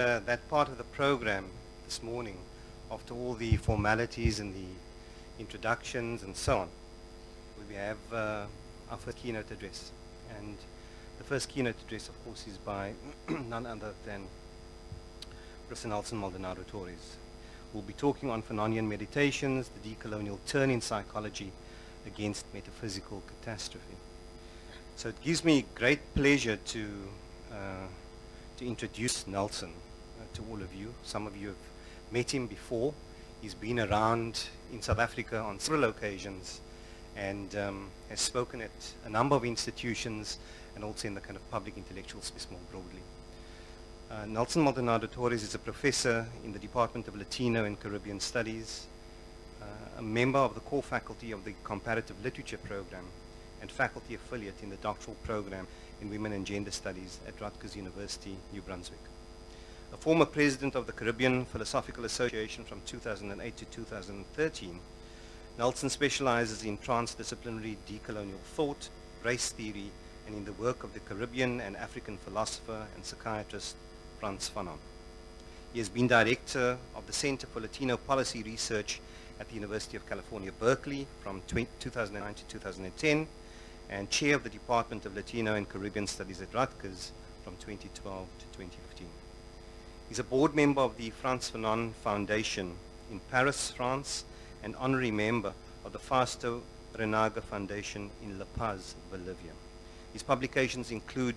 that part of the program this morning, after all the formalities and the introductions and so on, we have our first keynote address. And the first keynote address, of course, is by none other than Professor Nelson Maldonado-Torres. We'll be talking on Fanonian meditations, the decolonial turn in psychology against metaphysical catastrophe. So it gives me great pleasure to introduce Nelson to all of you. Some of you have met him before. He's been around in South Africa on several occasions and has spoken at a number of institutions and also in the kind of public intellectual space more broadly. Nelson Maldonado-Torres is a professor in the Department of Latino and Caribbean Studies, a member of the core faculty of the Comparative Literature program, and faculty affiliate in the doctoral program in Women and Gender Studies at Rutgers University, New Brunswick. A former president of the Caribbean Philosophical Association from 2008 to 2013, Nelson specializes in transdisciplinary decolonial thought, race theory, and in the work of the Caribbean and African philosopher and psychiatrist Frantz Fanon. He has been director of the Center for Latino Policy Research at the University of California, Berkeley from 2009 to 2010, and chair of the Department of Latino and Caribbean Studies at Rutgers from 2012 to 2015. He's a board member of the Frantz Fanon Foundation in Paris, France, and honorary member of the Fausto Renaga Foundation in La Paz, Bolivia. His publications include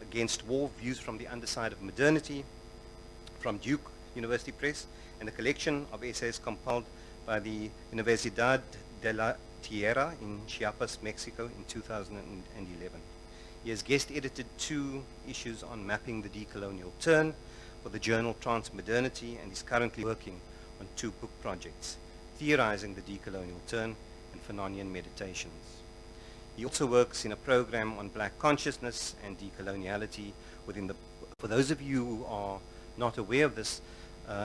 Against War, Views from the Underside of Modernity, from Duke University Press, and a collection of essays compiled by the Universidad de la Tierra in Chiapas, Mexico in 2011. He has guest edited 2 issues on mapping the decolonial turn for the journal Transmodernity and is currently working on 2 book projects, Theorizing the Decolonial Turn and Fanonian Meditations. He also works in a program on black consciousness and decoloniality within the... For those of you who are not aware of this,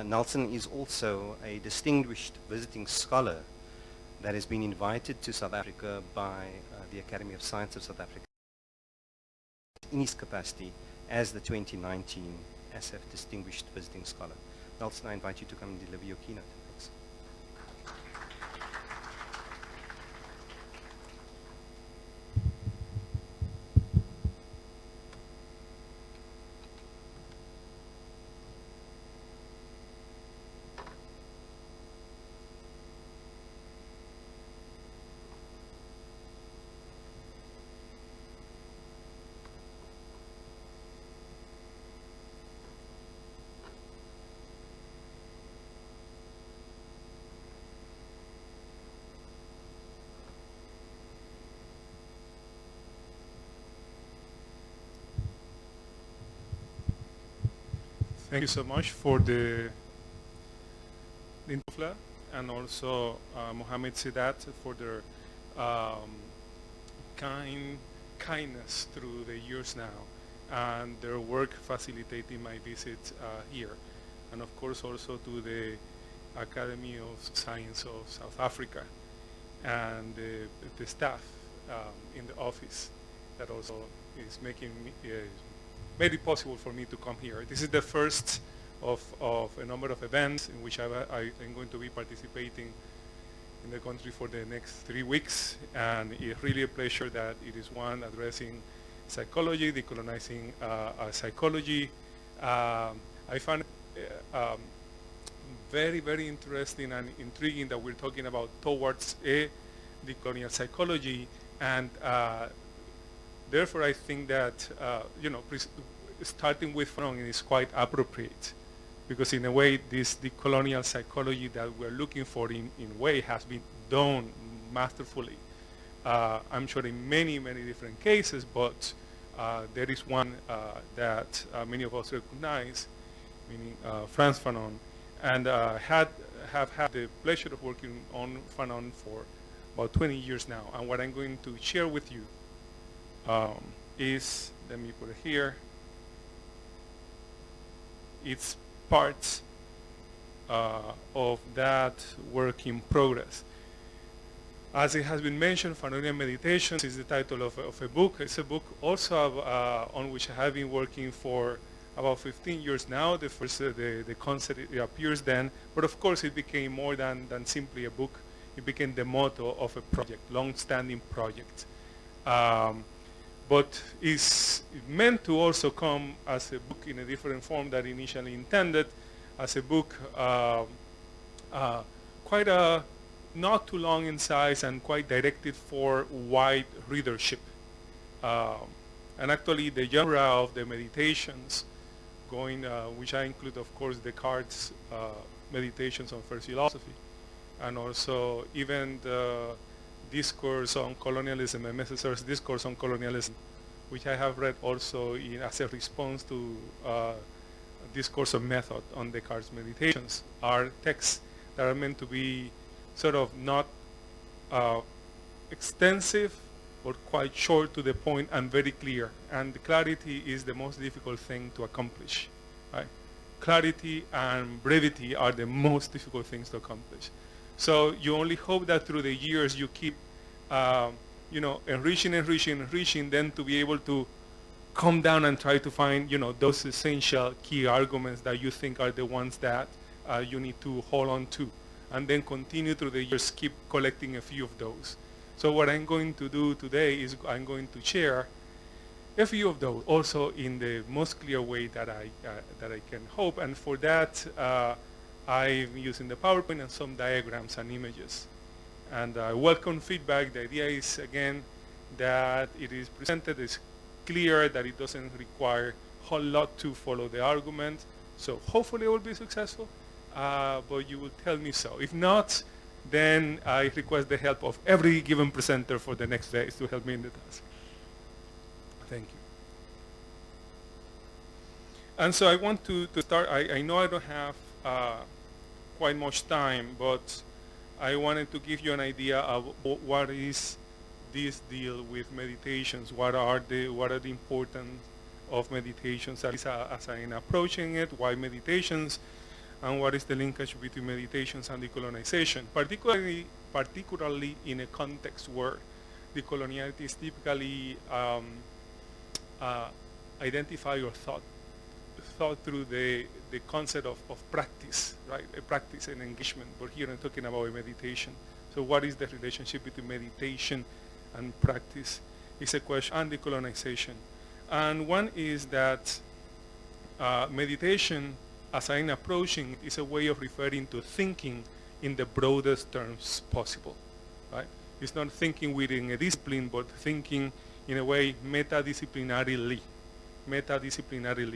Nelson is also a distinguished visiting scholar that has been invited to South Africa by the Academy of Science of South Africa in his capacity as the 2019 SF Distinguished Visiting Scholar. Nelson, I invite you to come and deliver your keynote. Thanks. Thank you so much for the info, and also Mohammed Sidat for their kindness through the years now, and their work facilitating my visit here. And of course also to the Academy of Science of South Africa and the staff in the office that also is making me, made it possible for me to come here. This is the first of a number of events in which I am going to be participating in the country for the next 3 weeks, and it's really a pleasure that it is one addressing psychology, decolonizing psychology. I find very, very interesting and intriguing that we're talking about towards a decolonial psychology, and therefore, I think that starting with Fanonian is quite appropriate, because in a way, this decolonial psychology that we're looking for in a way has been done masterfully. I'm sure in many, many different cases, but there is one that many of us recognize, meaning Frantz Fanon, and have had the pleasure of working on Fanon for about 20 years now. And what I'm going to share with you is, let me put it here, it's parts of that work in progress. As it has been mentioned, Fanonian Meditations is the title of a book. It's a book also on which I have been working for about 15 years now. The first, the concept it appears then, but of course it became more than simply a book. It became the motto of a project, long-standing project. But is meant to also come as a book in a different form than initially intended, as a book quite not too long in size and quite directed for wide readership. And actually the genre of the meditations going, which I include of course Descartes' meditations on first philosophy, and also even the discourse on colonialism and Messer's discourse on colonialism, which I have read also as a response to discourse of method on Descartes' meditations, are texts that are meant to be sort of not extensive, but quite short to the point and very clear. And the clarity is the most difficult thing to accomplish, right? Clarity and brevity are the most difficult things to accomplish. So you only hope that through the years you keep, enriching, then to be able to come down and try to find, those essential key arguments that you think are the ones that you need to hold on to, and then continue through the years, keep collecting a few of those. So what I'm going to do today is I'm going to share a few of those, also in the most clear way that I can hope. And for that, I'm using the PowerPoint and some diagrams and images. And I welcome feedback. The idea is, again, that it is presented, it's clear, that it doesn't require a whole lot to follow the argument. So hopefully it will be successful, but you will tell me so. If not, then I request the help of every given presenter for the next days to help me in the task. Thank you. And so I want to start. I know I don't have quite much time, but I wanted to give you an idea of what is this deal with meditations. What are the importance of meditations as I'm approaching it? Why meditations? And what is the linkage between meditations and decolonization, particularly in a context where decoloniality is typically identified or thought through the concept of practice, right? A practice and engagement, but here I'm talking about a meditation. So what is the relationship between meditation and practice is a question, and decolonization. And one is that meditation, as I'm approaching, is a way of referring to thinking in the broadest terms possible, right? It's not thinking within a discipline, but thinking in a way metadisciplinarily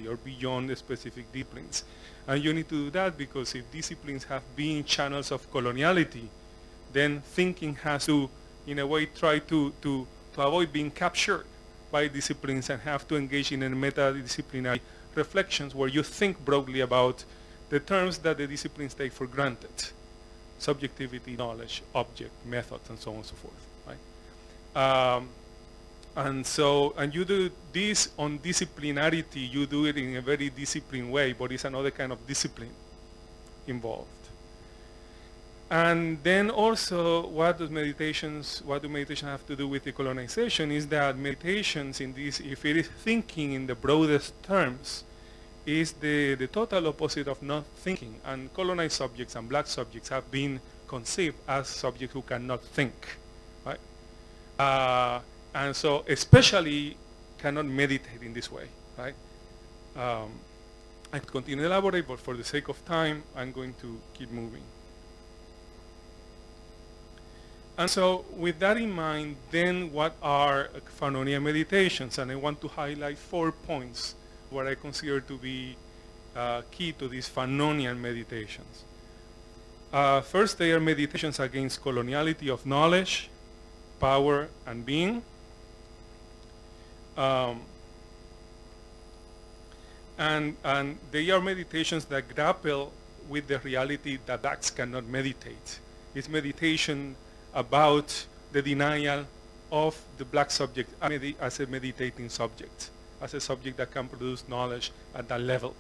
or beyond the specific disciplines. And you need to do that because if disciplines have been channels of coloniality, then thinking has to, in a way, try to avoid being captured by disciplines and have to engage in a metadisciplinary reflections where you think broadly about the terms that the disciplines take for granted: subjectivity, knowledge, object, methods, and so on and so forth, right? And you do this on disciplinarity, you do it in a very disciplined way, but it's another kind of discipline involved. And then also, what do meditations have to do with decolonization is that meditations in this, if it is thinking in the broadest terms, is the total opposite of not thinking. And colonized subjects and black subjects have been conceived as subjects who cannot think, right? And so especially cannot meditate in this way, right? I could continue to elaborate, but for the sake of time, I'm going to keep moving. And so with that in mind, then what are Fanonian meditations? And I want to highlight 4 points what I consider to be key to these Fanonian meditations. First, they are meditations against coloniality of knowledge, power, and being. And they are meditations that grapple with the reality that blacks cannot meditate. It's meditation about the denial of the black subject as a meditating subject, as a subject that can produce knowledge at that level.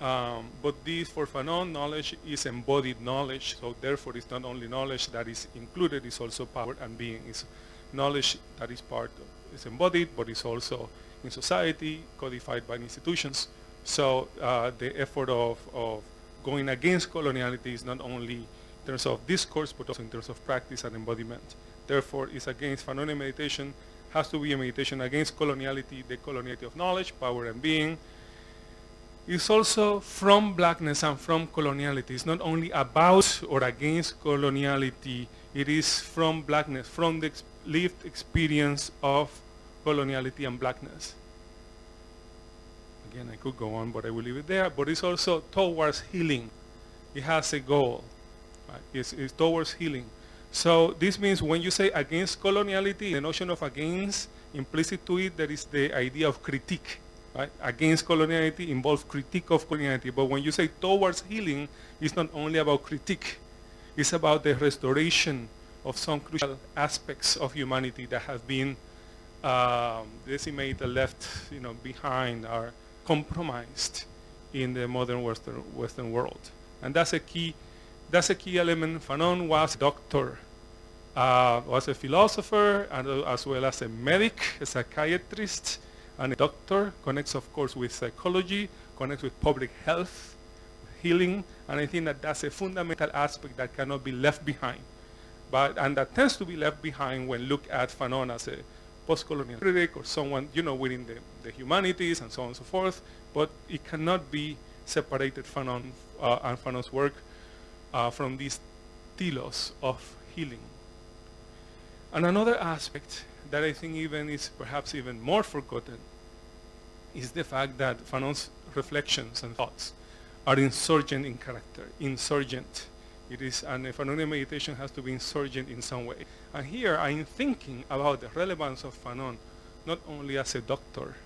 But this, for Fanon, knowledge is embodied knowledge, so therefore it's not only knowledge that is included, it's also power and being. It's knowledge that is is embodied, but is also in society, codified by institutions. So the effort of going against coloniality is not only in terms of discourse, but also in terms of practice and embodiment. Therefore, it's against Fanonian meditation, has to be a meditation against coloniality, the coloniality of knowledge, power, and being. It's also from blackness and from coloniality. It's not only about or against coloniality, it is from blackness, from the lived experience of coloniality and blackness. Again, I could go on, but I will leave it there. But it's also towards healing. It has a goal. Right? It's towards healing. So this means when you say against coloniality, the notion of against, implicit to it, there is the idea of critique. Right? Against coloniality involves critique of coloniality. But when you say towards healing, it's not only about critique. It's about the restoration of some crucial aspects of humanity that have been decimated, left behind, or compromised in the modern Western world. And that's a key element. Fanon was a doctor, was a philosopher, and as well as a medic, a psychiatrist, and a doctor. Connects, of course, with psychology, connects with public health, healing, and I think that that's a fundamental aspect that cannot be left behind. And that tends to be left behind when looked at Fanon as a post-colonial critic or someone, within the humanities and so on and so forth, but it cannot be separated Fanon and Fanon's work from these telos of healing. And another aspect that I think is perhaps even more forgotten is the fact that Fanon's reflections and thoughts are insurgent in character, insurgent. It is, and a Fanonian meditation has to be insurgent in some way. And here I'm thinking about the relevance of Fanon, not only as a doctor,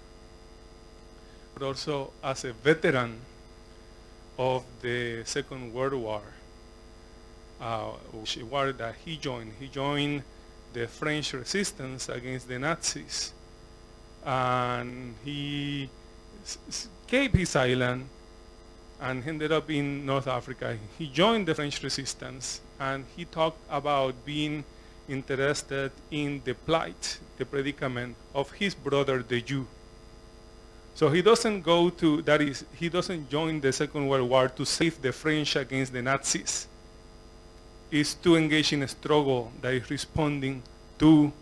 but also as a veteran of the Second World War, which war that he joined. He joined the French resistance against the Nazis. And he escaped his island and ended up in North Africa. He joined the French resistance, and he talked about being interested in the plight, the predicament of his brother, the Jew. So he doesn't he doesn't join the Second World War to save the French against the Nazis. It's to engage in a struggle that is responding to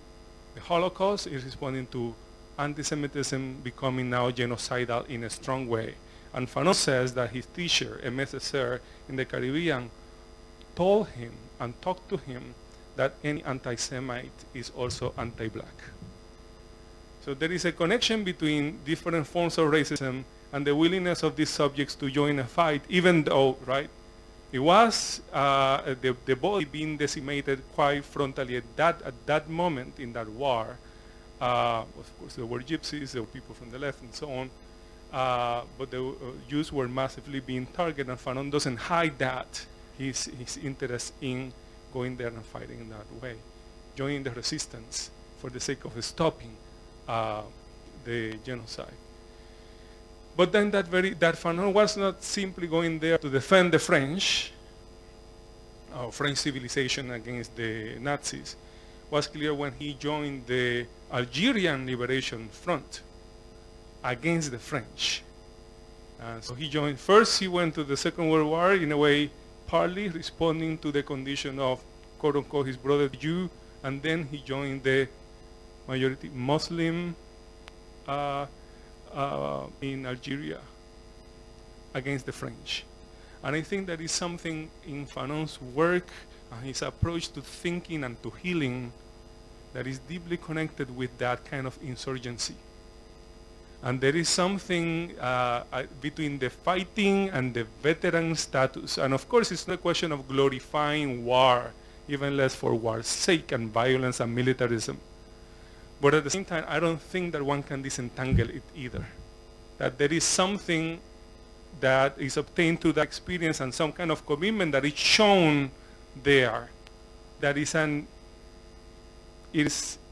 the Holocaust, is responding to anti-Semitism becoming now genocidal in a strong way. And Fanon says that his teacher, a Messer in the Caribbean, told him and talked to him that any anti-Semite is also anti-black. So there is a connection between different forms of racism and the willingness of these subjects to join a fight, even though, right, it was the body being decimated quite frontally at that moment in that war. Of course, there were gypsies, there were people from the left, and so on. But the Jews were massively being targeted, and Fanon doesn't hide that, his interest in going there and fighting in that way, joining the resistance for the sake of stopping the genocide. But then that Fanon was not simply going there to defend the French civilization against the Nazis. Was clear when he joined the Algerian Liberation Front against the French. So he joined, first he went to the Second World War, in a way partly responding to the condition of, quote unquote, his brother Jew, and then he joined the majority Muslim in Algeria against the French. And I think that is something in Fanon's work and his approach to thinking and to healing that is deeply connected with that kind of insurgency. And there is something between the fighting and the veteran status. And of course, it's not a question of glorifying war, even less for war's sake and violence and militarism. But at the same time, I don't think that one can disentangle it either. That there is something that is obtained through that experience and some kind of commitment that is shown there. That is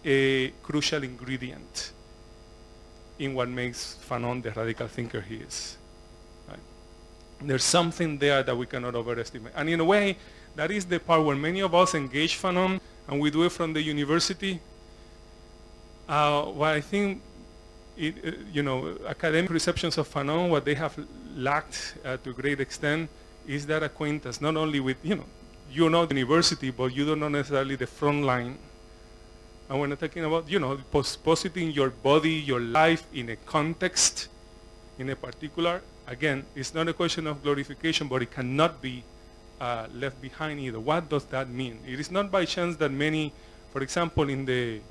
a crucial ingredient in what makes Fanon the radical thinker he is. Right? There's something there that we cannot overestimate. And in a way, that is the part where many of us engage Fanon, and we do it from the university. Well, I think, academic receptions of Fanon, what they have lacked to a great extent is that acquaintance, not only with, the university, but you don't know necessarily the front line. And we're not talking about, positing your body, your life in a context, in a particular. Again, it's not a question of glorification, but it cannot be left behind either. What does that mean? It is not by chance that many, for example, in the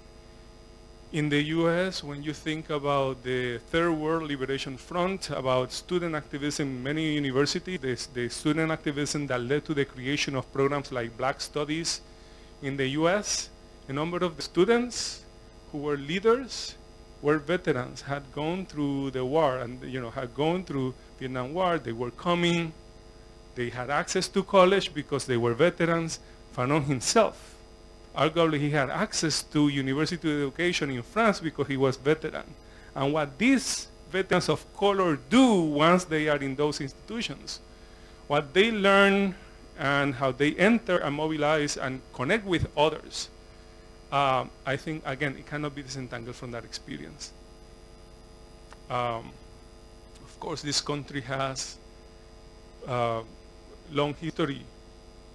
US, when you think about the Third World Liberation Front, about student activism in many universities, the student activism that led to the creation of programs like Black Studies in the US, a number of the students who were leaders were veterans, had gone through the war and had gone through Vietnam War. They were coming, they had access to college because they were veterans. Fanon himself, arguably he had access to university education in France because he was veteran. And what these veterans of color do once they are in those institutions, what they learn and how they enter and mobilize and connect with others, I think, again, it cannot be disentangled from that experience. Of course, this country has a long history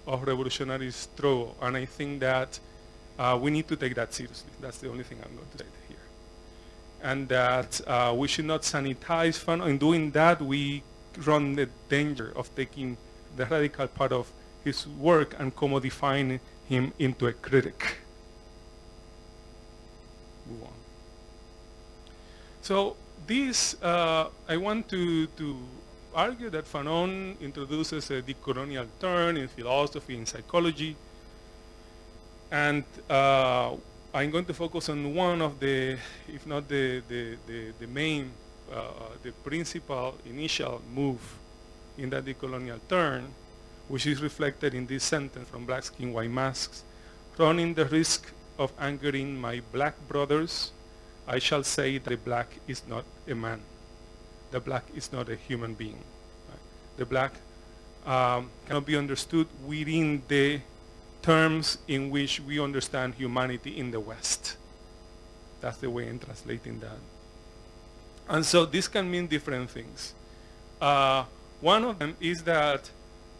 of revolutionary struggle, and I think that we need to take that seriously. That's the only thing I'm going to say here. And that we should not sanitize Fanon. In doing that, we run the danger of taking the radical part of his work and commodifying him into a critic. Move on. So this, I want to argue that Fanon introduces a decolonial turn in philosophy and psychology. And I'm going to focus on one of the, if not the main, the principal initial move in that decolonial turn, which is reflected in this sentence from Black Skin, White Masks. Running the risk of angering my black brothers, I shall say that the black is not a man. The black is not a human being. Right? The black cannot be understood within the terms in which we understand humanity in the West. That's the way I'm translating that. And so this can mean different things. One of them is that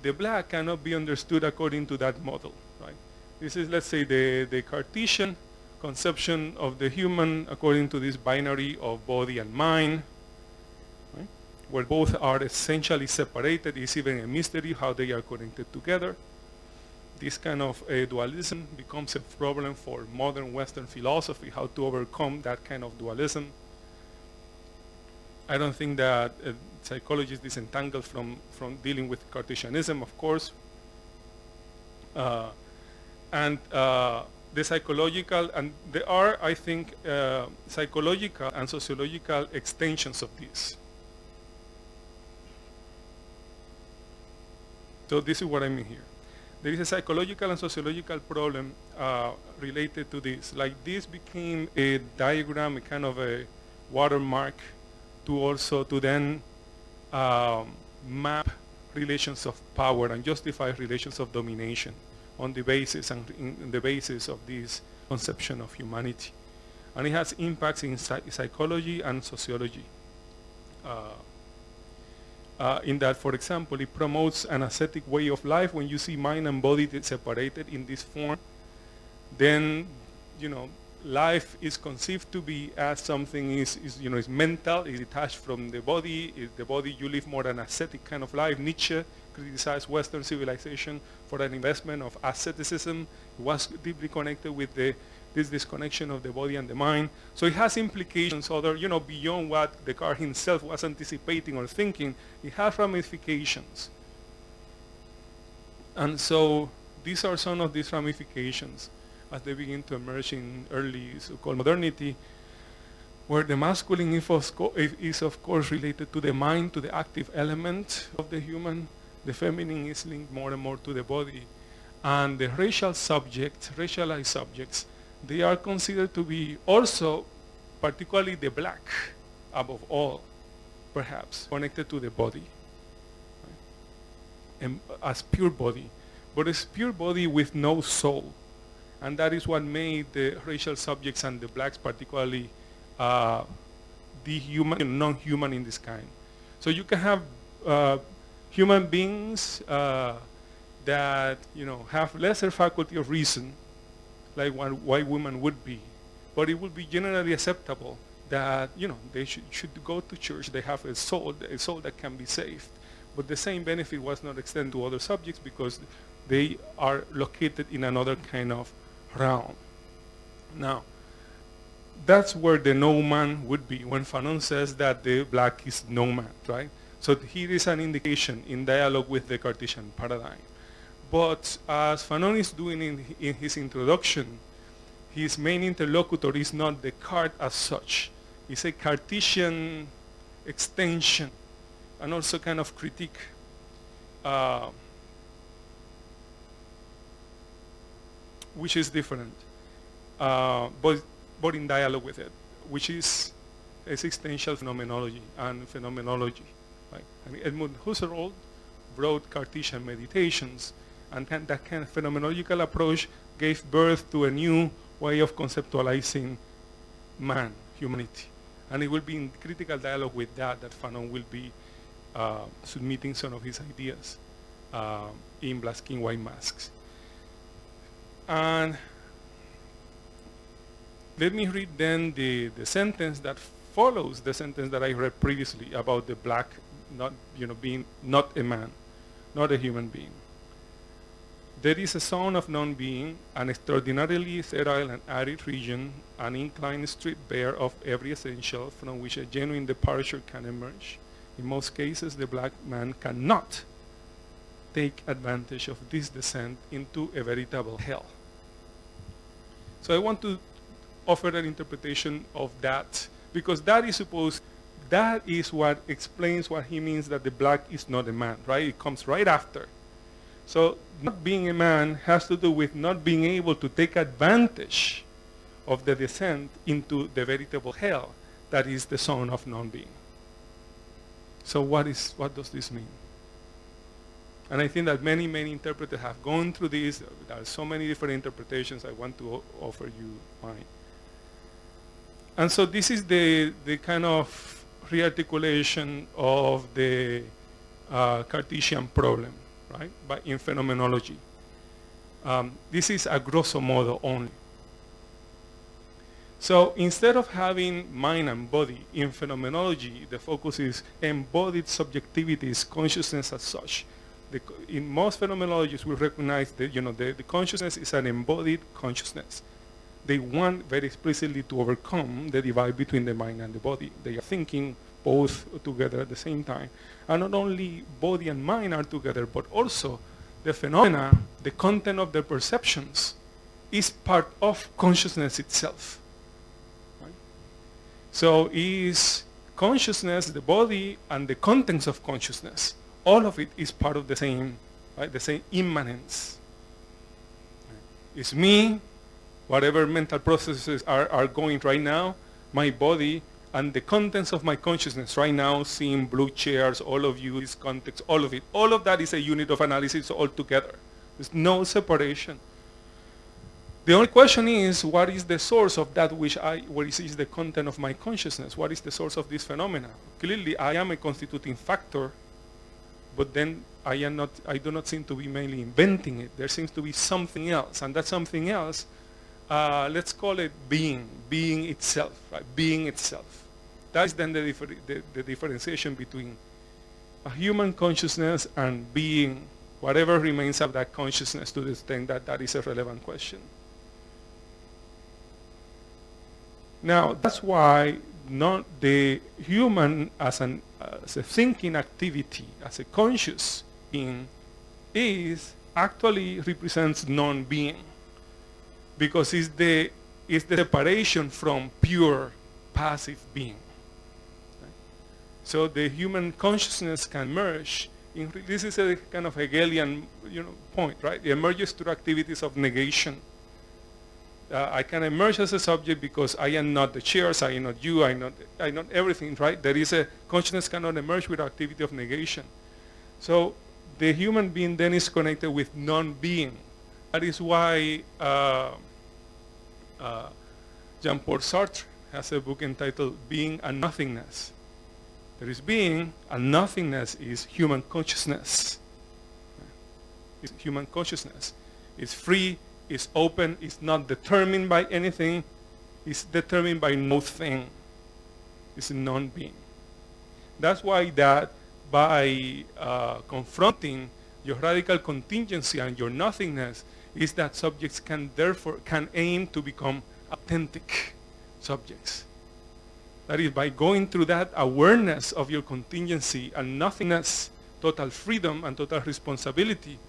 the black cannot be understood according to that model. Right? This is, let's say, the Cartesian conception of the human according to this binary of body and mind, right? Where both are essentially separated. It's even a mystery how they are connected together. This kind of dualism becomes a problem for modern Western philosophy, how to overcome that kind of dualism. I don't think that psychology is disentangled from dealing with Cartesianism, of course. And the psychological, and there are, I think, psychological and sociological extensions of this. So this is what I mean here. There is a psychological and sociological problem related to this. Like this became a diagram, a kind of a watermark to then map relations of power and justify relations of domination on the basis in the basis of this conception of humanity. And it has impacts in psychology and sociology. In that, for example, it promotes an ascetic way of life. When you see mind and body separated in this form, then, life is conceived to be as something is mental, is detached from the body. Is the body, you live more an ascetic kind of life. Nietzsche criticized Western civilization for an investment of asceticism. It was deeply connected with this disconnection of the body and the mind. So it has implications beyond what Descartes himself was anticipating or thinking. It has ramifications. And so these are some of these ramifications as they begin to emerge in early so-called modernity, where the masculine is of course related to the mind, to the active element of the human. The feminine is linked more and more to the body. And the racialized subjects, they are considered to be also, particularly the black, above all, perhaps, connected to the body, right? And as pure body. But it's pure body with no soul. And that is what made the racial subjects and the blacks particularly dehuman, non-human in this kind. So you can have human beings that have lesser faculty of reason, like one white woman would be, but it would be generally acceptable that they should go to church. They have a soul that can be saved. But the same benefit was not extended to other subjects because they are located in another kind of realm. Now, that's where the no man would be when Fanon says that the black is no man, right? So here is an indication in dialogue with the Cartesian paradigm. But as Fanon is doing in his introduction, his main interlocutor is not Descartes as such. It's a Cartesian extension and also kind of critique. Which is different, but in dialogue with it, which is existential phenomenology and phenomenology. Right? I mean, Edmund Husserl wrote Cartesian meditations, and that kind of phenomenological approach gave birth to a new way of conceptualizing man, humanity. And it will be in critical dialogue with that Fanon will be submitting some of his ideas in Black Skin, White Masks. And let me read then the sentence that follows the sentence that I read previously about the black being not a man, not a human being. There is a zone of non-being, an extraordinarily sterile and arid region, an inclined street bare of every essential from which a genuine departure can emerge. In most cases, the black man cannot take advantage of this descent into a veritable hell. So I want to offer an interpretation of that, because that is what explains what he means that the black is not a man, right? It comes right after. So not being a man has to do with not being able to take advantage of the descent into the veritable hell that is the zone of non-being. So what does this mean? And I think that many interpreters have gone through this. There are so many different interpretations. I want to offer you mine. And so this is the kind of rearticulation of the Cartesian problem, right? But in phenomenology. This is a grosso modo only. So instead of having mind and body in phenomenology, the focus is embodied subjectivities, consciousness as such. In most phenomenologies, we recognize that the consciousness is an embodied consciousness. They want very explicitly to overcome the divide between the mind and the body. They are thinking both together at the same time. And not only body and mind are together, but also the phenomena, the content of their perceptions, is part of consciousness itself. Right? So is consciousness, the body, and the contents of consciousness, all of it is part of the same, right? The same immanence. It's me, whatever mental processes are going right now, my body, and the contents of my consciousness right now, seeing blue chairs, all of you, this context, all of it. All of that is a unit of analysis altogether. There's no separation. The only question is, what is the source of that what is the content of my consciousness? What is the source of this phenomena? Clearly, I am a constituting factor, but then I do not seem to be mainly inventing it. There seems to be something else, and that something else, let's call it being itself, right? Being itself. That is then the differentiation between a human consciousness and being, whatever remains of that consciousness, to the extent that that is a relevant question. Now, that's why not the human as a thinking activity, as a conscious being, actually represents non-being, because it's the separation from pure passive being. Right? So the human consciousness can merge. This is a kind of Hegelian point, right? It emerges through activities of negation. I can emerge as a subject because I am not the chairs, I am not you, I am not everything, right? There is consciousness cannot emerge with activity of negation. So the human being then is connected with non-being. That is why Jean-Paul Sartre has a book entitled Being and Nothingness. There is being, and nothingness is human consciousness. It's human consciousness. It's free, it's open, it's not determined by anything, it's determined by no thing. It's a non-being. That's why that by confronting your radical contingency and your nothingness is that subjects can aim to become authentic subjects. That is, by going through that awareness of your contingency and nothingness, total freedom and total responsibility,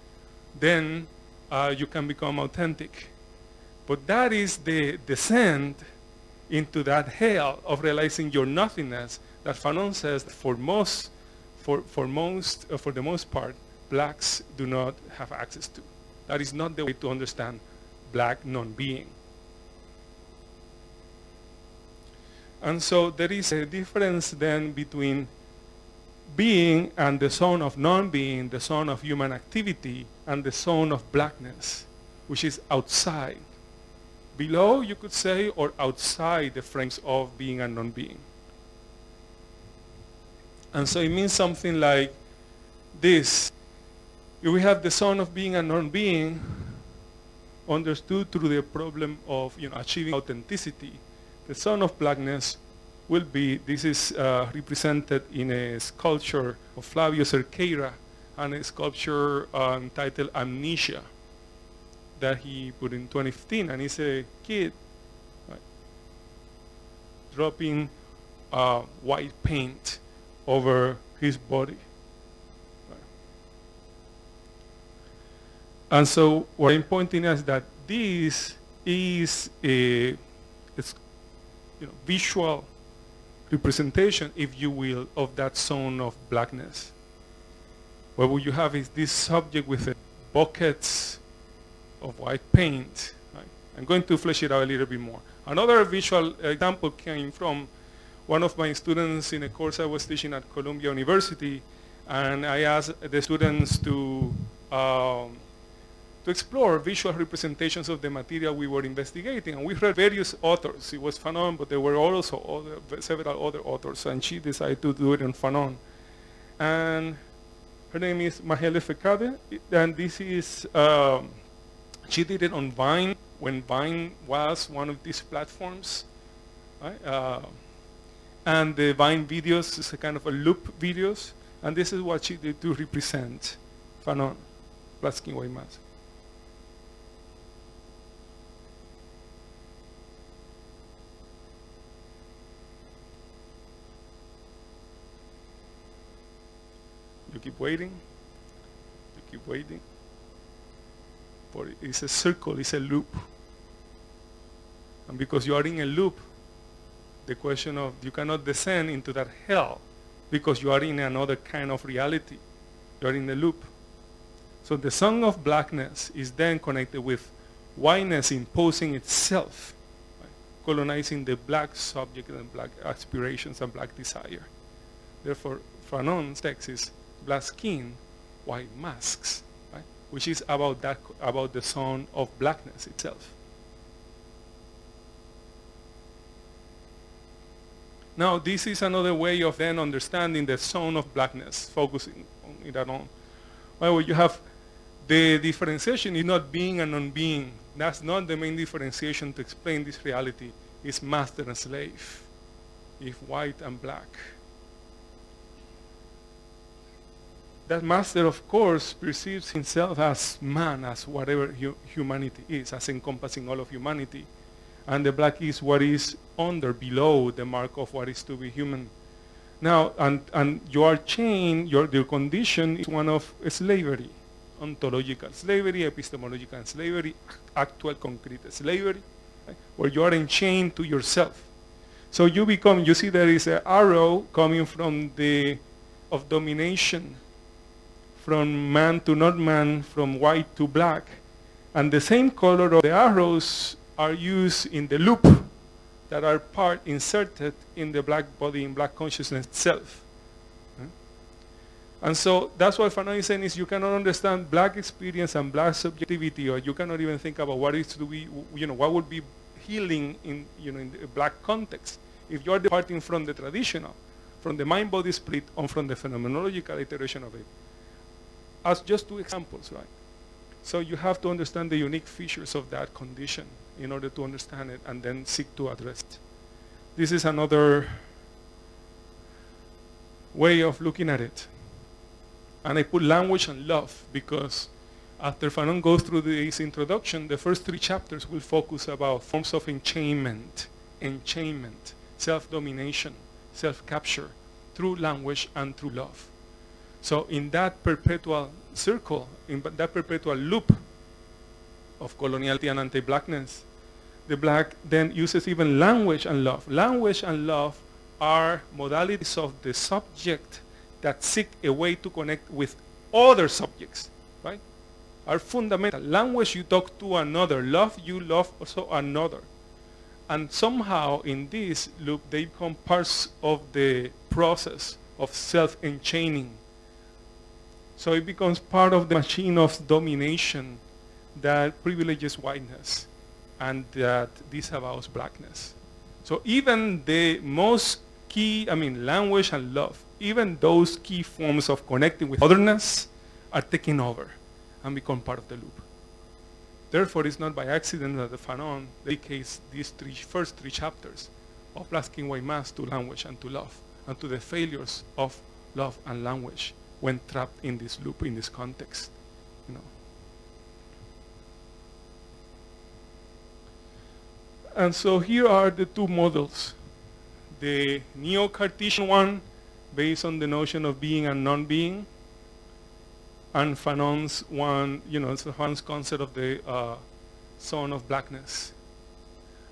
then you can become authentic. But that is the descent into that hell of realizing your nothingness that Fanon says for the most part, blacks do not have access to. That is not the way to understand black non-being. And so there is a difference then between being and the zone of non-being, the zone of human activity, and the zone of blackness, which is outside. Below, you could say, or outside the frames of being and non-being. And so it means something like this. If we have the zone of being and non-being understood through the problem of achieving authenticity, the zone of blackness will be, this is represented in a sculpture of Flavio Cerqueira and a sculpture entitled Amnesia that he put in 2015. And it's a kid dropping white paint over his body. And so what I'm pointing is that this is a visual representation, if you will, of that zone of blackness. What you have is this subject with buckets of white paint. Right? I'm going to flesh it out a little bit more. Another visual example came from one of my students in a course I was teaching at Columbia University, and I asked the students to explore visual representations of the material we were investigating. And we read various authors. It was Fanon, but there were also several other authors, and she decided to do it in Fanon. And her name is Mahele Fekade, and this is, she did it on Vine, when Vine was one of these platforms. Right? And the Vine videos is a kind of a loop videos, and this is what she did to represent Fanon, black skin, white mask. You keep waiting, but it's a circle, it's a loop. And because you are in a loop, the question of you cannot descend into that hell because you are in another kind of reality. You are in the loop. So the song of blackness is then connected with whiteness imposing itself, right? Colonizing the black subject and black aspirations and black desire. Therefore, Fanon's text is black skin, white masks, right? Which is about the zone of blackness itself. Now, this is another way of then understanding the zone of blackness, focusing on it alone. Well, you have the differentiation is not being and non-being. That's not the main differentiation to explain this reality. It's master and slave. It's white and black. That master, of course, perceives himself as man, as whatever humanity is, as encompassing all of humanity. And the black is what is under, below the mark of what is to be human. Now, and you are chained, your condition is one of slavery, ontological slavery, epistemological slavery, actual concrete slavery, right? Where you are enchained to yourself. So you see there is an arrow coming from of domination, from man to not man, from white to black. And the same color of the arrows are used in the loop that are part inserted in the black body, in black consciousness itself. And so that's what Fanon is saying is you cannot understand black experience and black subjectivity, or you cannot even think about what is to be, what would be healing in, in the black context. If you're departing from the traditional, from the mind-body split, or from the phenomenological iteration of it, as just two examples, right? So you have to understand the unique features of that condition in order to understand it and then seek to address it. This is another way of looking at it. And I put language and love because after Fanon goes through this introduction, the first 3 chapters will focus about forms of enchainment, self-domination, self-capture, through language and through love. So in that perpetual circle, in that perpetual loop of coloniality and anti-blackness, the black then uses even language and love. Language and love are modalities of the subject that seek a way to connect with other subjects, right? Are fundamental. Language, you talk to another. Love, you love also another. And somehow in this loop, they become parts of the process of self-enchaining. So it becomes part of the machine of domination that privileges whiteness and that disavows blackness. So even the most key, language and love, even those key forms of connecting with otherness are taken over and become part of the loop. Therefore, it's not by accident that the Fanon dedicates these first three chapters of Black Skin White Mass to language and to love, and to the failures of love and language when trapped in this loop, in this context. And so here are the two models. The Neo-Cartesian one, based on the notion of being and non-being, and Fanon's one, it's Fanon's concept of the zone of blackness.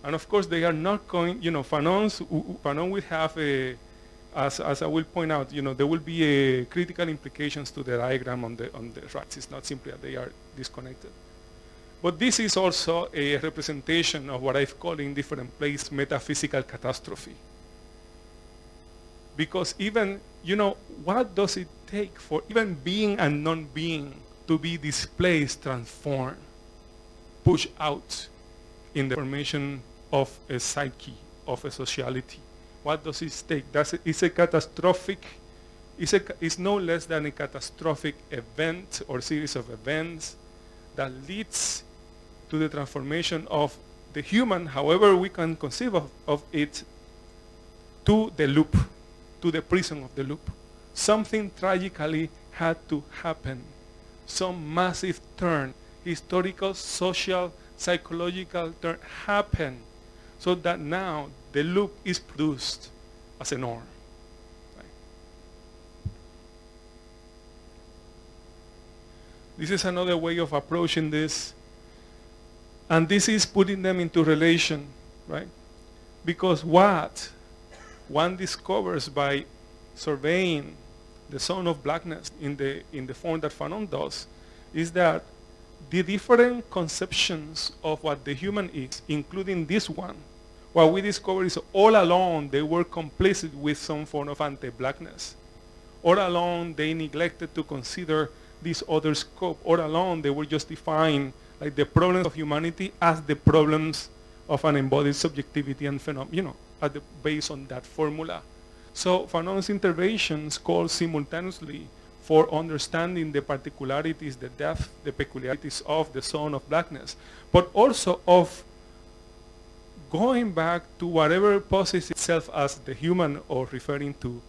And of course, they are not going, Fanon will have a, as I will point out, there will be a critical implications to the diagram on the right. It's not simply that they are disconnected. But this is also a representation of what I've called in different places metaphysical catastrophe. Because even, what does it take for even being and non-being to be displaced, transformed, pushed out in the formation of a psyche, of a sociality? What does it take? It's a catastrophic, it's no less than a catastrophic event or series of events that leads to the transformation of the human, however we can conceive of it, to the loop, to the prison of the loop. Something tragically had to happen. Some massive turn, historical, social, psychological turn happened, so that now the loop is produced as a norm. Right? This is another way of approaching this. And this is putting them into relation, right? Because what one discovers by surveying the zone of blackness in the form that Fanon does is that the different conceptions of what the human is, including this one, what we discover is all along they were complicit with some form of anti-blackness. All along they neglected to consider this other scope. All along they were justifying like the problems of humanity as the problems of an embodied subjectivity and phenomenon, based on that formula. So Fanon's interventions call simultaneously for understanding the particularities, the depth, the peculiarities of the zone of blackness, but also of going back to whatever poses itself as the human, or referring to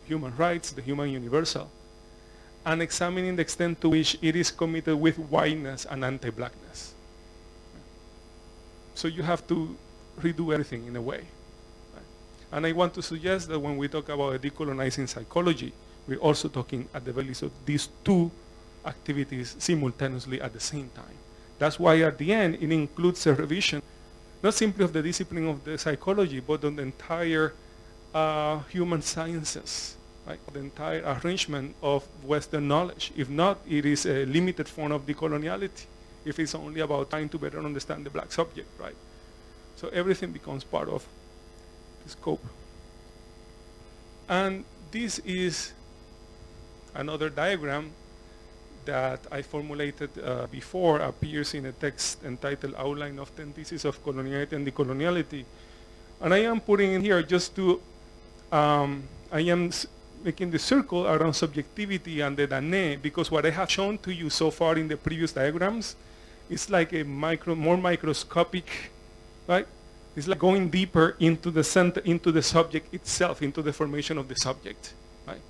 human rights, the human universal, and examining the extent to which it is committed with whiteness and anti-blackness. So you have to redo everything in a way. Right? And I want to suggest that when we talk about a decolonizing psychology, we're also talking at the very least of these two activities simultaneously at the same time. That's why at the end it includes a revision, not simply of the discipline of the psychology, but on the entire human sciences. Right? The entire arrangement of Western knowledge. If not, it is a limited form of decoloniality. If it's only about trying to better understand the black subject, right? So everything becomes part of the scope. And this is another diagram that I formulated before appears in a text entitled Outline of 10 Theses of Coloniality and Decoloniality. And I am putting in here just to, I am making the circle around subjectivity and the Danae, because what I have shown to you so far in the previous diagrams is like a more microscopic, right? It's like going deeper into the center, into the subject itself, into the formation of the subject, right?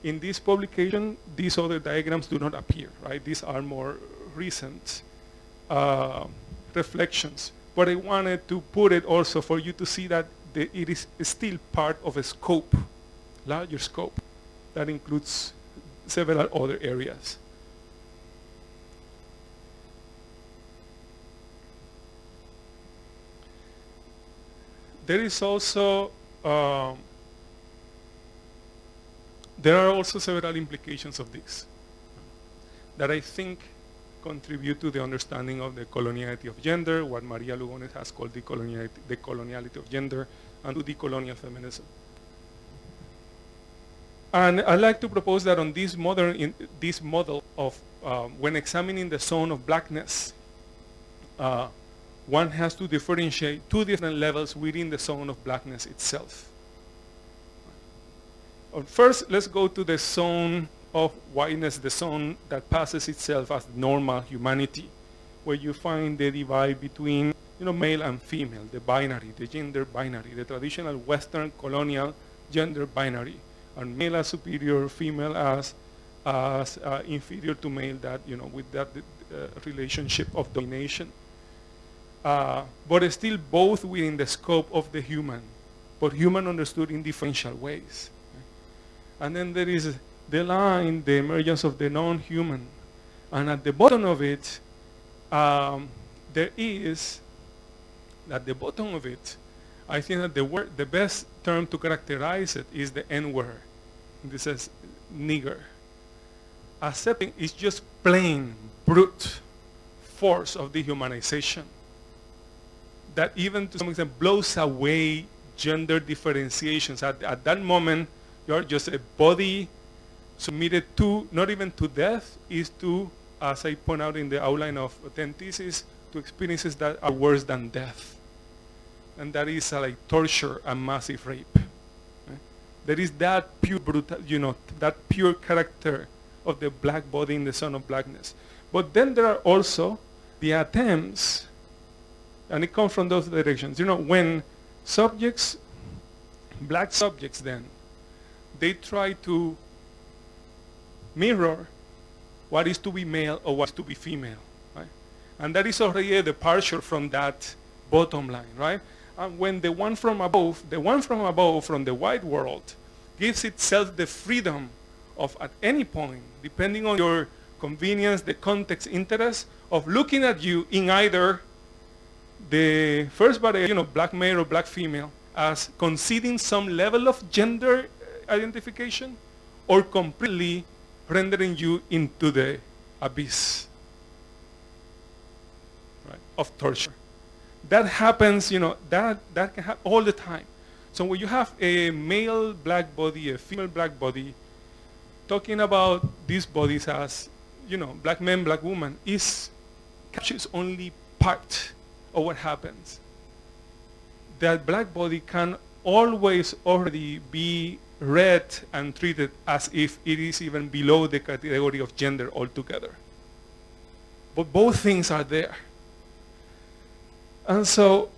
In this publication, these other diagrams do not appear, right? These are more recent reflections. But I wanted to put it also for you to see that it is still part of a scope, larger scope, that includes several other areas. There is also, there are also several implications of this that I think contribute to the understanding of the coloniality of gender, what Maria Lugones has called the coloniality of gender, and to decolonial feminism. And I'd like to propose that on this model of when examining the zone of blackness, one has to differentiate two different levels within the zone of blackness itself. First, let's go to the zone of whiteness, the zone that passes itself as normal humanity, where you find the divide between male and female, the binary, the gender binary, the traditional Western colonial gender binary, and male as superior, female as inferior to male, that with that relationship of domination. But still both within the scope of the human, but human understood in differential ways. And then there is the line, the emergence of the non-human. And at the bottom of it, there is, at the bottom of it, I think that the best term to characterize it is the N-word. This is nigger. Accepting is just plain, brute force of dehumanization that even to some extent blows away gender differentiations. At that moment, you're just a body submitted to, not even to death, is to, as I point out in the outline of 10 theses, to experiences that are worse than death. And that is like torture and massive rape. Right? There is that pure brutal, that pure character of the black body in the zone of blackness. But then there are also the attempts, and it comes from those directions. When subjects, black subjects then, they try to mirror what is to be male or what is to be female, right? And that is already a departure from that bottom line, right? And when the one from above from the white world gives itself the freedom of, at any point, depending on your convenience, the context, interest, of looking at you in either the first variation, black male or black female, as conceding some level of gender identification, or completely rendering you into the abyss, right, of torture. That happens, that can happen all the time. So when you have a male black body, a female black body, talking about these bodies as, black men, black woman, captures only part of what happens. That black body can always already be read and treated as if it is even below the category of gender altogether. But both things are there. And so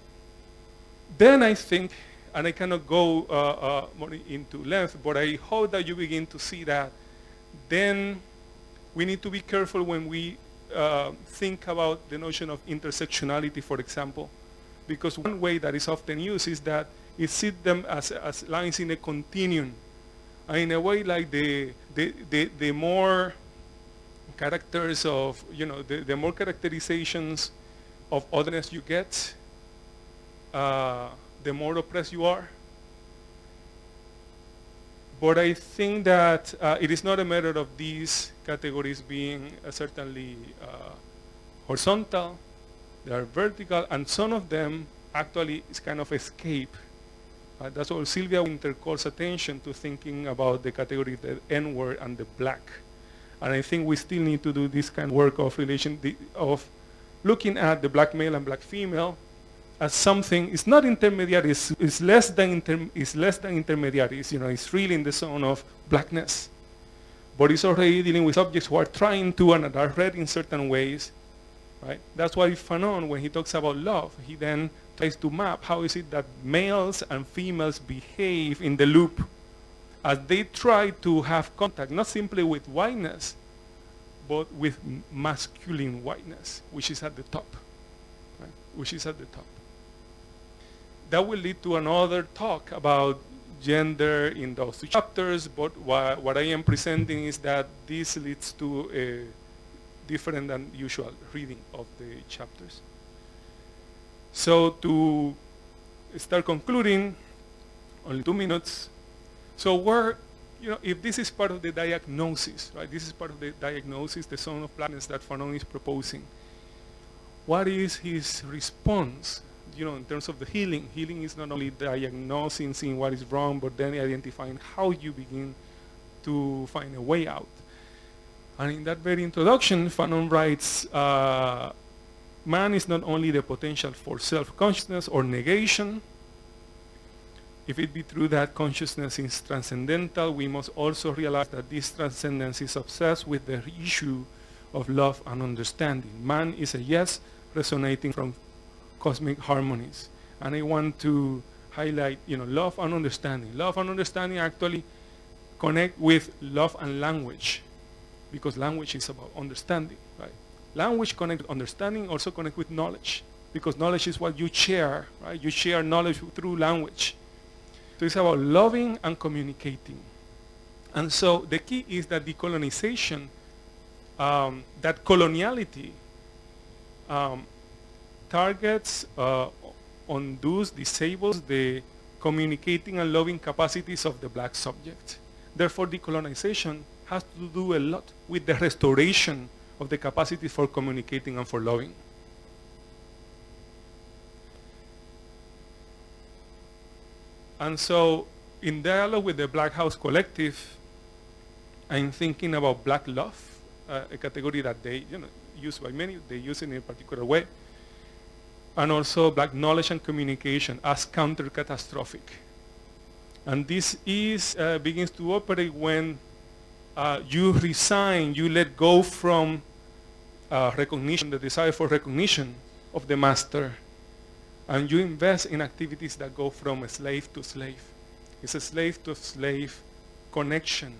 then I think, and I cannot go more into length, but I hope that you begin to see that then we need to be careful when we think about the notion of intersectionality, for example, because one way that is often used is that it sees them as lines in a continuum. And in a way, like the more characters of, the more characterizations of otherness you get, the more oppressed you are. But I think that it is not a matter of these categories being certainly horizontal. They are vertical, and some of them actually is kind of escape. That's why Sylvia Winter calls attention to thinking about the category of the N-word and the black. And I think we still need to do this kind of work of of looking at the black male and black female as something. It's not intermediary. It's less than intermediaries. It's really in the zone of blackness, but it's already dealing with subjects who are trying to and are read in certain ways, right? That's why Fanon, when he talks about love, he then tries to map how is it that males and females behave in the loop as they try to have contact, not simply with whiteness, but with masculine whiteness, which is at the top, right? Which is at the top. That will lead to another talk about gender in those two chapters, but what I am presenting is that this leads to a different than usual reading of the chapters. So to start concluding, only 2 minutes. So if this is part of the diagnosis, right? This is part of the diagnosis, the zone of blackness that Fanon is proposing. What is his response? In terms of the healing. Healing is not only diagnosing, seeing what is wrong, but then identifying how you begin to find a way out. And in that very introduction, Fanon writes, man is not only the potential for self-consciousness or negation. If it be true that consciousness is transcendental, we must also realize that this transcendence is obsessed with the issue of love and understanding. Man is a yes resonating from cosmic harmonies. And I want to highlight, love and understanding. Love and understanding actually connect with love and language, because language is about understanding, right? Language connects with understanding, also connect with knowledge, because knowledge is what you share, right? You share knowledge through language. So it's about loving and communicating. And so the key is that decolonization, that coloniality, targets, undoes, disables the communicating and loving capacities of the black subject. Therefore, decolonization has to do a lot with the restoration of the capacity for communicating and for loving. And so, in dialogue with the Black House Collective, I'm thinking about black love, a category that they use by many, they use it in a particular way. And also black knowledge and communication as counter-catastrophic. And this is begins to operate when you resign, you let go from recognition, the desire for recognition of the master, and you invest in activities that go from a slave to slave. It's a slave to slave connection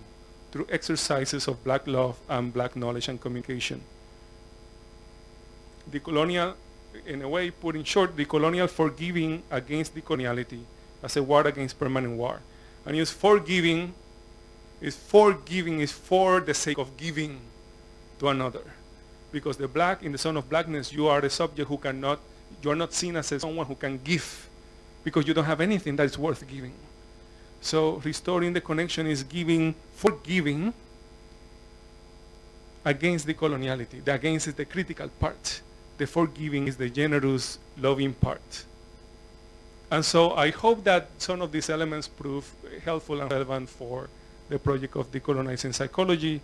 through exercises of black love and black knowledge and communication. Decolonial, in a way, put in short, decolonial forgiving against decoloniality as a war against permanent war. And use forgiving is for the sake of giving to another. Because the black, in the zone of blackness, you are a subject who cannot, you are not seen as someone who can give, because you don't have anything that is worth giving. So restoring the connection is giving, forgiving against decoloniality. The against is the critical part. The forgiving is the generous, loving part. And so I hope that some of these elements prove helpful and relevant for the project of decolonizing psychology.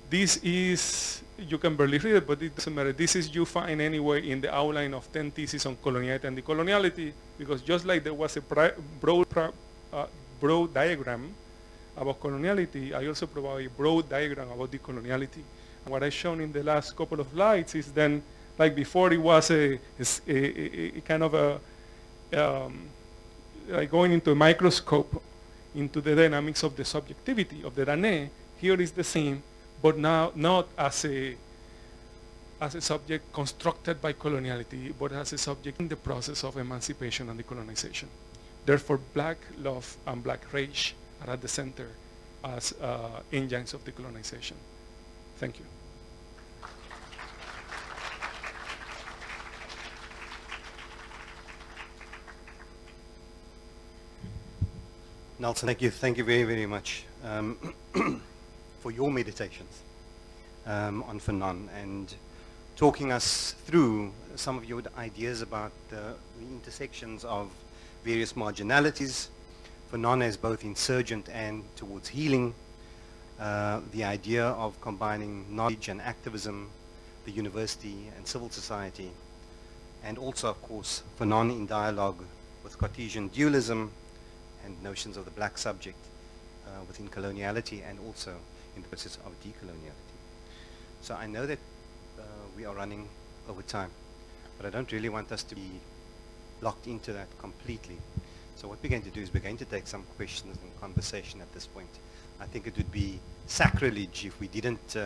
This is, you can barely read it, but it doesn't matter. This is, you find anyway in the outline of 10 theses on coloniality and decoloniality, because just like there was a broad diagram about coloniality, I also provide a broad diagram about decoloniality. And what I've shown in the last couple of slides is then, like before it was a kind of a, like going into a microscope into the dynamics of the subjectivity of the Danae. Here is the same, but now not as a subject constructed by coloniality, but as a subject in the process of emancipation and decolonization. Therefore, black love and black rage are at the center as engines of decolonization. Thank you. Nelson, thank you very, very much for your meditations on Fanon and talking us through some of your ideas about the intersections of various marginalities. Fanon as both insurgent and towards healing, the idea of combining knowledge and activism, the university and civil society, and also, of course, Fanon in dialogue with Cartesian dualism and notions of the black subject within coloniality and also in the process of decoloniality. So I know that we are running over time, but I don't really want us to be locked into that completely. So what we're going to do is we're going to take some questions and conversation at this point. I think it would be sacrilege if we didn't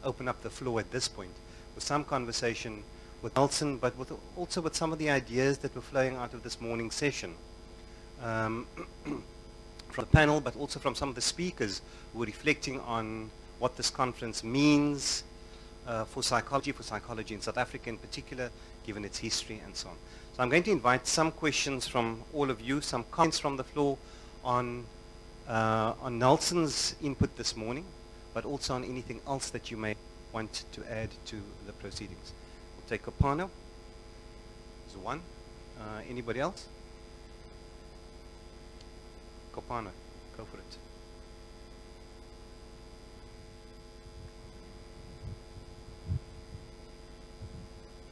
open up the floor at this point with some conversation with Nelson, but also with some of the ideas that were flowing out of this morning's session. From the panel, but also from some of the speakers who were reflecting on what this conference means for psychology in South Africa in particular, given its history and so on. So I'm going to invite some questions from all of you, some comments from the floor on Nelson's input this morning, but also on anything else that you may want to add to the proceedings. We'll take Kopano. There's one. Anybody else? Kopano, go for it.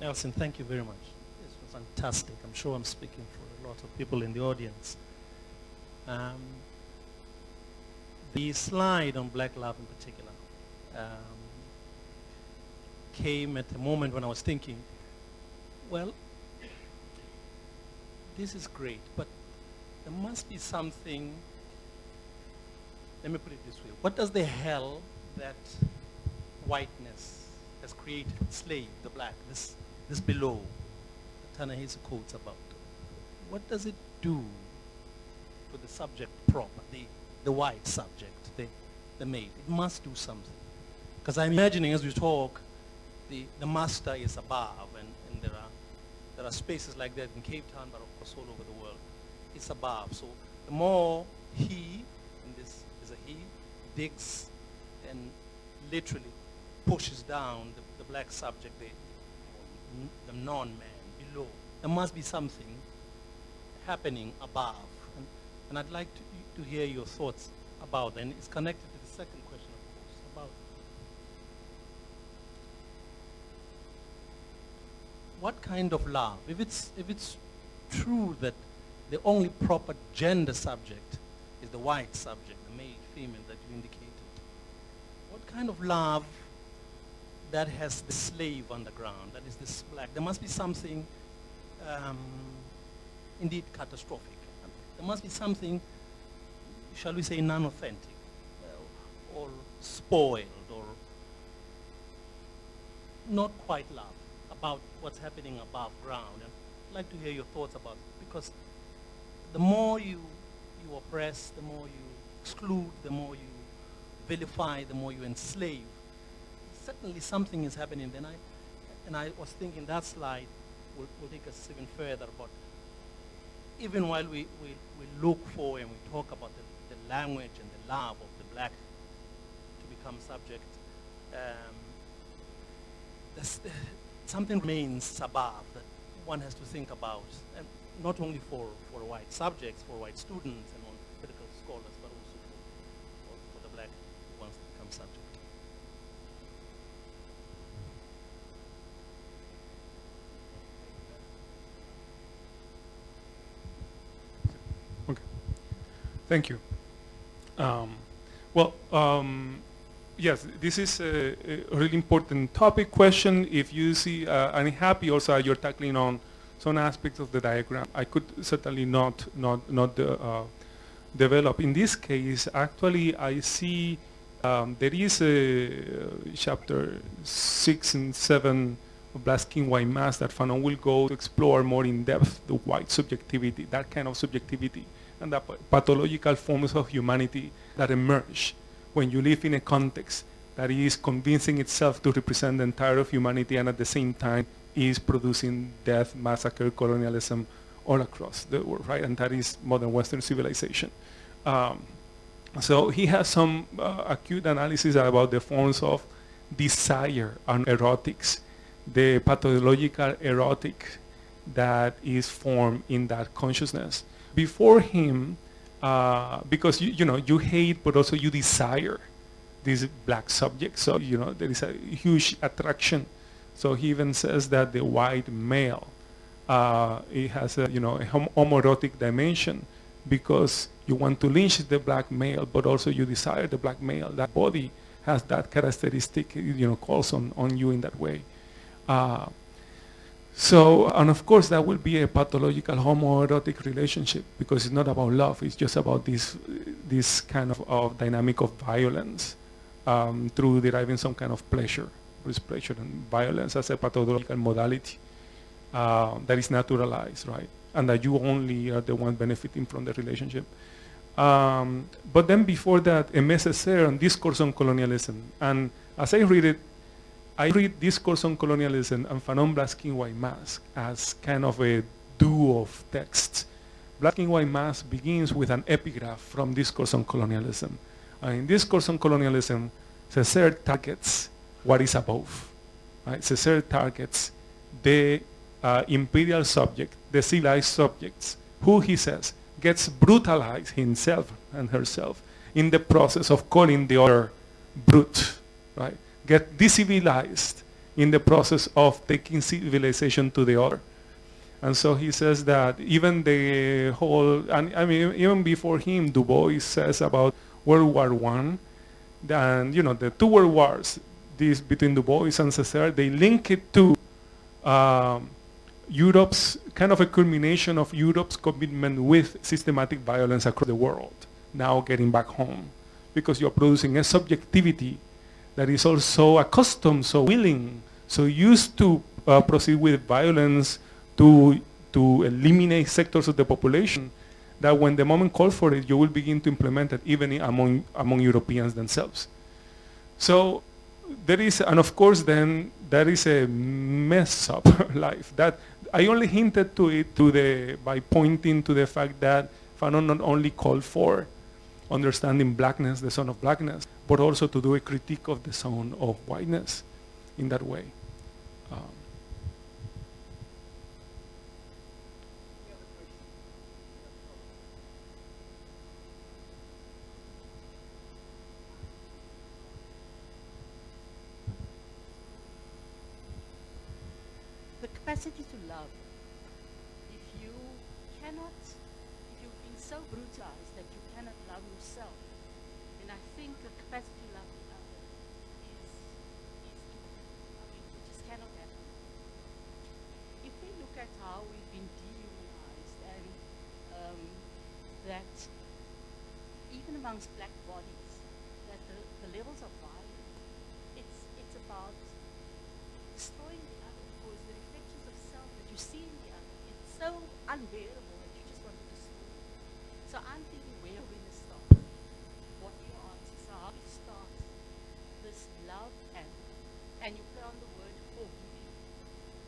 Nelson, thank you very much. This was fantastic. I'm sure I'm speaking for a lot of people in the audience. The slide on Black Love in particular came at a moment when I was thinking, well, this is great, but there must be something, let me put it this way. What does the hell that whiteness has created, slave, the black, this below, Ta-Nehisi quotes about, what does it do to the subject proper, the white subject, the male? It must do something. Because I'm imagining as we talk, the master is above, and there are spaces like that in Cape Town, but of course all over the world. It's above. So the more he, and this is a he, digs and literally pushes down the black subject, the non-man below, there must be something happening above. And I'd like to hear your thoughts about that. And it's connected to the second question, of course, about what kind of love, if it's true that the only proper gender subject is the white subject, the male, female that you indicated, what kind of love that has the slave underground, that is this black? There must be something indeed catastrophic. There must be something, shall we say, non-authentic, or spoiled, or not quite love about what's happening above ground. And I'd like to hear your thoughts about it, because the more you oppress, the more you exclude, the more you vilify, the more you enslave, certainly something is happening. And I was thinking that slide will take us even further about, even while we look for and we talk about the language and the love of the black to become subject, something remains above that one has to think about, and not only for white subjects, for white students and critical scholars, but also for the black who wants to become subject. Okay. Thank you. Yes, this is a really important topic question. If you see, and happy also you're tackling on some aspects of the diagram. I could certainly not develop. In this case, actually, I see there is a chapter 6 and 7 of Black Skin, White Mass that Fanon will go to explore more in depth the white subjectivity, that kind of subjectivity, and the pathological forms of humanity that emerge when you live in a context that is convincing itself to represent the entire of humanity and at the same time is producing death, massacre, colonialism all across the world, right? And that is modern Western civilization. So he has some acute analysis about the forms of desire and erotics, the pathological erotic that is formed in that consciousness. Before him, because you hate, but also you desire this black subject. So, there is a huge attraction. So he even says that the white male, it has a, a homoerotic dimension, because you want to lynch the black male, but also you desire the black male. That body has that characteristic, calls on you in that way. And of course that will be a pathological homoerotic relationship, because it's not about love, it's just about this kind of dynamic of violence through deriving some kind of pleasure. There is pleasure and violence as a pathological modality that is naturalized, right? And that you only are the one benefiting from the relationship. But then before that, a Messer on Discourse on Colonialism. And as I read it, I read Discourse on Colonialism and Fanon Black Skin White Mask as kind of a duo of texts. Black Skin White Mask begins with an epigraph from Discourse on Colonialism. And in Discourse on Colonialism, Césaire targets what is above. Right? Césaire targets the imperial subject, the civilized subjects, who he says gets brutalized himself and herself in the process of calling the other brute, right? Get decivilized in the process of taking civilization to the other. And so he says that even the whole, and I mean, even before him, Du Bois says about World War I, and the two world wars, this between Du Bois and Césaire, they link it to Europe's kind of a culmination of Europe's commitment with systematic violence across the world, now getting back home, because you're producing a subjectivity that is also accustomed, so willing, so used to proceed with violence to eliminate sectors of the population, that when the moment calls for it, you will begin to implement it even among Europeans themselves. So there is, and of course then, there is a mess up life. That I only hinted to it by pointing to the fact that Fanon not only called for understanding blackness, the son of blackness, but also to do a critique of the son of whiteness in that way. The capacity to love. If you've been so brutalized that you cannot love yourself, then I think the capacity to love the other it just cannot happen. If we look at how we've been dehumanized, and that even amongst black bodies, that the levels of violence, it's about destroying the other, because the reflections of self that you see in the other, it's so unbearable that you just want to destroy it. So I'm thinking, where are we going to start? What are your answers? So how do you start this love and you play on the word forgiving?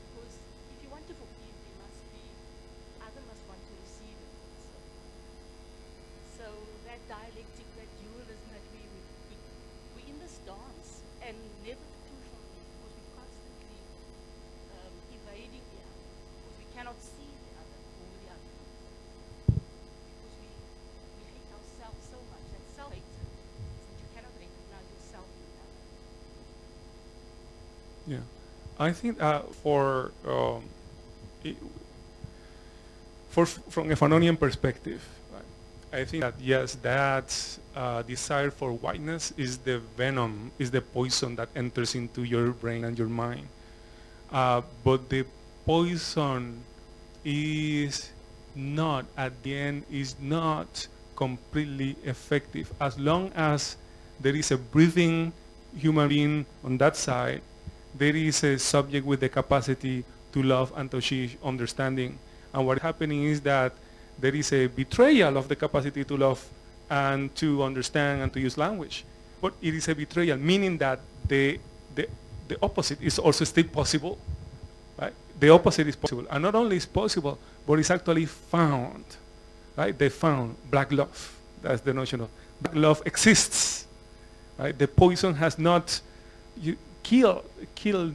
Because if you want to forgive, there must be, other must want to receive it also. So that dialectic, that dualism that we're in this dance, and never too shall be, because we're constantly evading the other, because we cannot see the other or the other. Because we hate ourselves so much, that self-hatred, that you cannot recognize yourself in the other. Yeah, I think from a Fanonian perspective, right, I think that yes, that desire for whiteness is the venom, is the poison that enters into your brain and your mind. But the poison is not, at the end, is not completely effective. As long as there is a breathing human being on that side, there is a subject with the capacity to love and to achieve understanding. And what's happening is that there is a betrayal of the capacity to love and to understand and to use language. But it is a betrayal, meaning that the opposite is also still possible. Right? The opposite is possible. And not only is possible, but it's actually found. Right? They found black love. That's the notion of black love exists. Right? The poison has not killed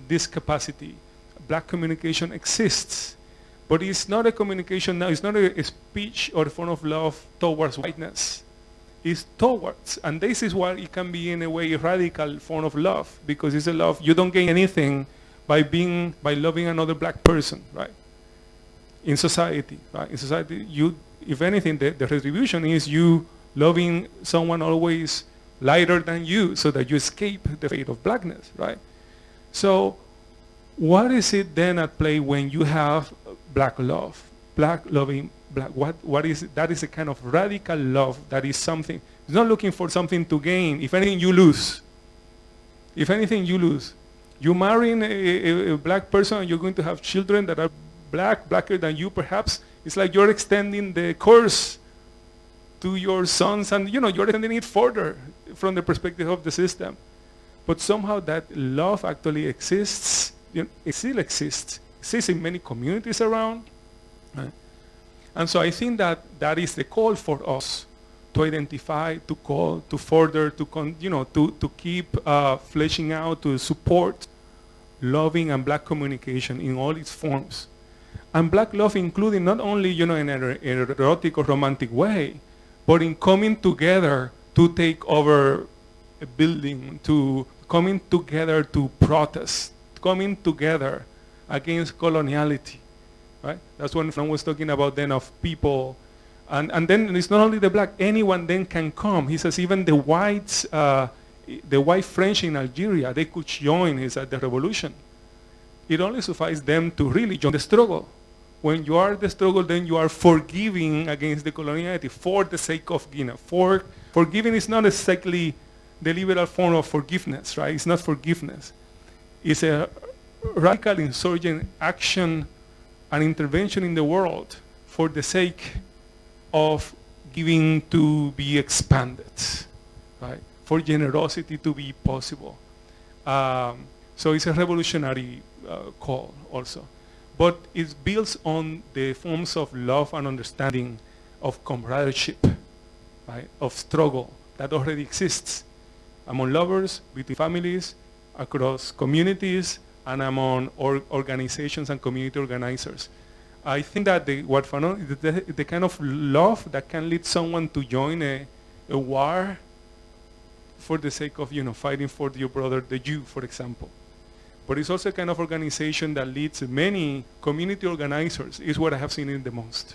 this capacity. Black communication exists. But it's not a communication now, it's not a speech or a form of love towards whiteness. is towards. And this is why it can be in a way a radical form of love, because it's a love, you don't gain anything by loving another black person, right? In society, right? In society, if anything, the retribution is you loving someone always lighter than you so that you escape the fate of blackness, right? So what is it then at play when you have black love, black loving black? What is it? That is a kind of radical love that is something, it's not looking for something to gain. If anything, you lose. If anything, you lose. You marrying a black person and you're going to have children that are blacker than you perhaps. It's like you're extending the curse to your sons, and you're extending it further from the perspective of the system. But somehow that love actually exists, it still exists in many communities around. Right? And so I think that is the call for us to identify, to call, to further, to keep fleshing out, to support loving and black communication in all its forms. And black love including not only, in an erotic or romantic way, but in coming together to take over a building, to coming together to protest, coming together against coloniality, right? That's when Fanon was talking about then of people. And then it's not only the black, anyone then can come. He says even the whites, the white French in Algeria, they could join at the revolution. It only suffices them to really join the struggle. When you are the struggle, then you are forgiving against the coloniality for the sake of forgiving is not exactly the liberal form of forgiveness, right? It's not forgiveness. It's a radical insurgent action and intervention in the world for the sake of giving to be expanded, right? For generosity to be possible. So it's a revolutionary call also. But it builds on the forms of love and understanding of comradeship, right? Of struggle that already exists among lovers, between families, across communities, and among organizations and community organizers. I think that the kind of love that can lead someone to join a war for the sake of fighting for your brother, the Jew, for example. But it's also a kind of organization that leads many community organizers, is what I have seen in the most.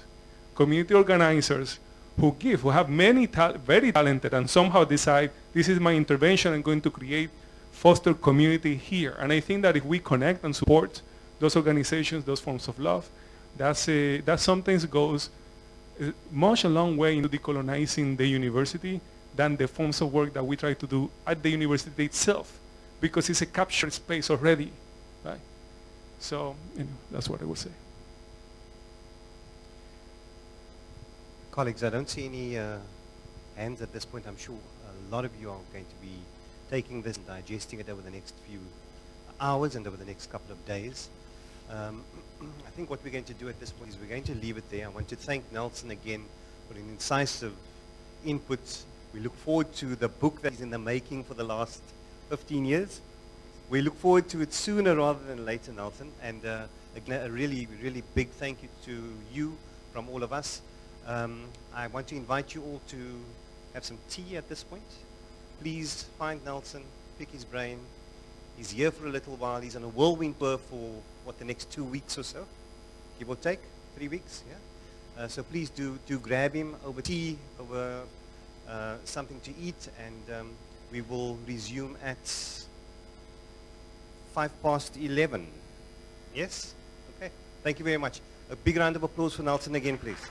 Community organizers who have many very talented, and somehow decide, this is my intervention, I'm going to foster community here. And I think that if we connect and support those organizations, those forms of love, that sometimes goes much a long way into decolonizing the university than the forms of work that we try to do at the university itself, because it's a captured space already, right? So, that's what I would say. Colleagues, I don't see any hands at this point. I'm sure a lot of you are going to be taking this and digesting it over the next few hours and over the next couple of days. I think what we're going to do at this point is we're going to leave it there. I want to thank Nelson again for an incisive input. We look forward to the book that is in the making for the last 15 years. We look forward to it sooner rather than later, Nelson. And again, a really, really big thank you to you from all of us. I want to invite you all to have some tea at this point. Please find Nelson, pick his brain. He's here for a little while. He's on a whirlwind tour for, the next 2 weeks or so, give or take, 3 weeks, yeah? So please do grab him over tea, over something to eat, and we will resume at 11:05. Yes? Okay. Thank you very much. A big round of applause for Nelson again, please.